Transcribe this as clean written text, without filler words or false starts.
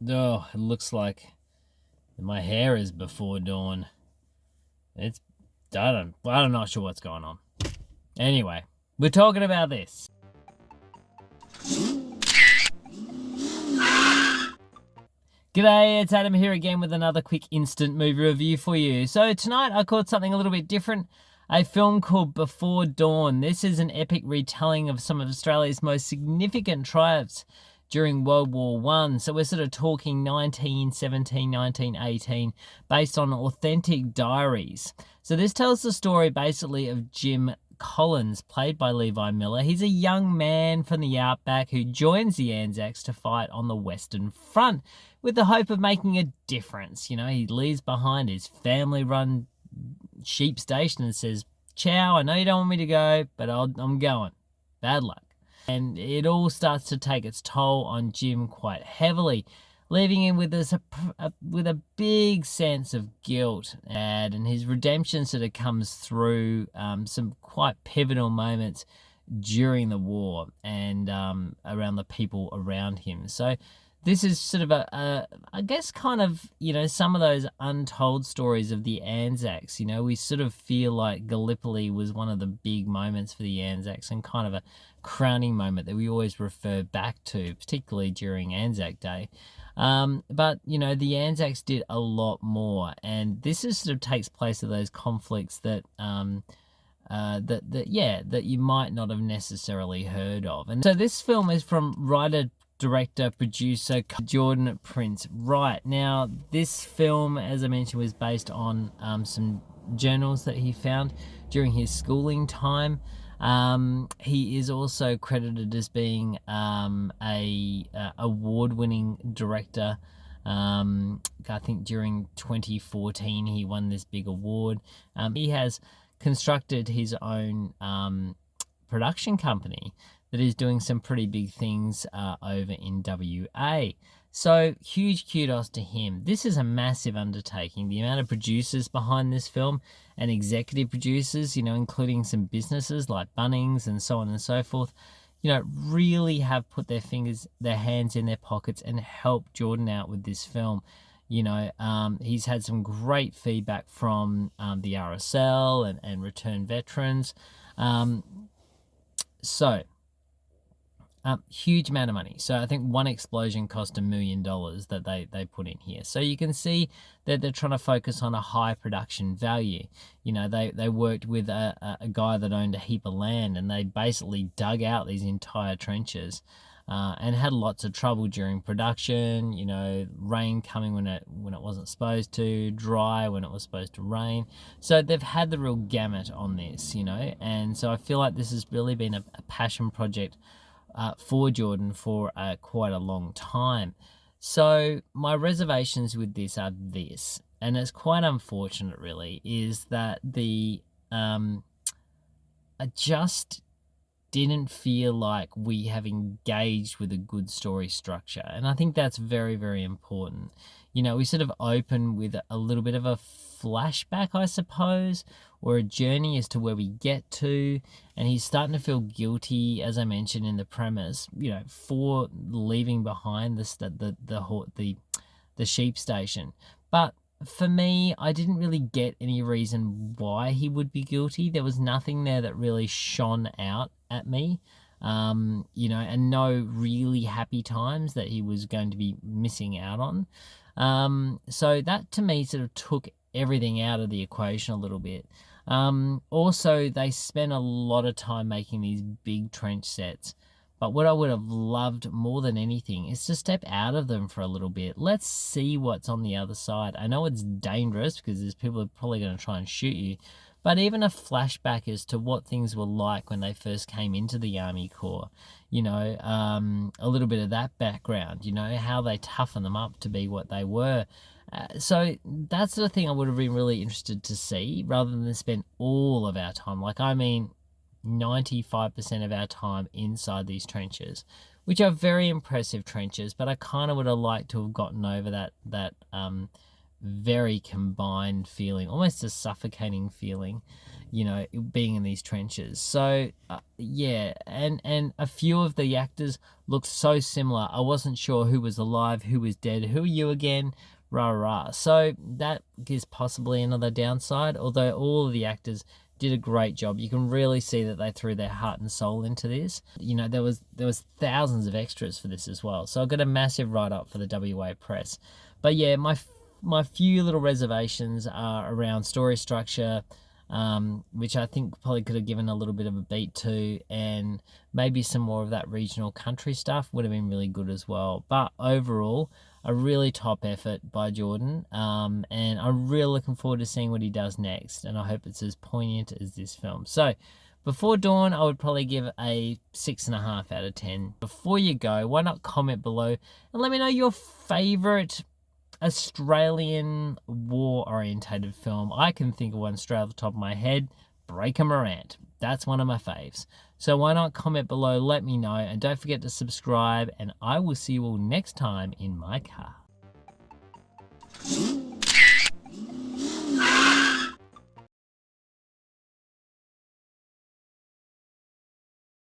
Oh, it looks like my hair is before dawn. It's I'm not sure what's going on. Anyway, we're talking about this. G'day, it's Adam here again with another quick instant movie review for you. So tonight I caught something a little bit different. A film called Before Dawn. This is an epic retelling of some of Australia's most significant triumphs during World War I. So we're sort of talking 1917, 1918, based on authentic diaries. So this tells the story basically of Jim Collins, played by Levi Miller. He's a young man from the outback who joins the ANZACs to fight on the Western Front with the hope of making a difference. You know, he leaves behind his family-run sheep station and says, "Ciao, I know you don't want me to go, but I'm going. Bad luck." And it all starts to take its toll on Jim quite heavily, leaving him with a big sense of guilt. And his redemption sort of comes through some quite pivotal moments during the war and around the people around him. So this is sort of I guess kind of, you know, some of those untold stories of the ANZACs. You know, we sort of feel like Gallipoli was one of the big moments for the ANZACs and kind of a crowning moment that we always refer back to, particularly during ANZAC Day. But, you know, the ANZACs did a lot more, and this is sort of takes place of those conflicts that that you might not have necessarily heard of. And so this film is from writer, director, producer Jordon Prince-Wright. Now, this film, as I mentioned, was based on some journals that he found during his schooling time. He is also credited as being a award-winning director. I think during 2014 he won this big award. He has constructed his own production company that is doing some pretty big things over in WA. So huge kudos to him. This is a massive undertaking. The amount of producers behind this film and executive producers, you know, including some businesses like Bunnings and so on and so forth, you know, really have put their hands in their pockets and helped Jordon out with this film. You know, he's had some great feedback from the RSL and returned veterans. Huge amount of money. So I think one explosion cost $1 million that they put in here. So you can see that they're trying to focus on a high production value. You know, they worked with a guy that owned a heap of land, and they basically dug out these entire trenches. And had lots of trouble during production. You know, rain coming when it wasn't supposed to, dry when it was supposed to rain. So they've had the real gamut on this, you know. And so I feel like this has really been a passion project for Jordon for quite a long time. So my reservations with this are this, and it's quite unfortunate really, is that I just didn't feel like we have engaged with a good story structure. And I think that's very, very important. You know, we sort of open with a little bit of a flashback, I suppose, or a journey as to where we get to, and he's starting to feel guilty, as I mentioned in the premise, you know, for leaving behind the sheep station. But for me, I didn't really get any reason why he would be guilty. There was nothing there that really shone out at me, you know, and no really happy times that he was going to be missing out on. So that to me sort of took everything out of the equation a little bit. Also, they spent a lot of time making these big trench sets. But what I would have loved more than anything is to step out of them for a little bit. Let's see what's on the other side. I know it's dangerous because there's people who are probably going to try and shoot you. But even a flashback as to what things were like when they first came into the Army Corps. You know, a little bit of that background. You know, how they toughened them up to be what they were. So that's the thing I would have been really interested to see, rather than spend all of our time. Like, I mean, 95% of our time inside these trenches, which are very impressive trenches, but I kind of would have liked to have gotten over that very combined feeling, almost a suffocating feeling, being in these trenches. So yeah, and a few of the actors looked so similar. I wasn't sure who was alive, who was dead. Who are you again? Rah rah. So that is possibly another downside, although all of the actors did a great job. You can really see that they threw their heart and soul into this. There was thousands of extras for this as well. So I got a massive write-up for the WA Press. But yeah, my few little reservations are around story structure, which I think probably could have given a little bit of a beat to, and maybe some more of that regional country stuff would have been really good as well. But overall, a really top effort by Jordon, and I'm really looking forward to seeing what he does next, and I hope it's as poignant as this film. So Before Dawn, I would probably give a 6.5 out of 10. Before you go, why not comment below and let me know your favourite Australian war-orientated film. I can think of one straight off the top of my head, Break a Morant. That's one of my faves. So why not comment below, let me know, and don't forget to subscribe, and I will see you all next time in my car.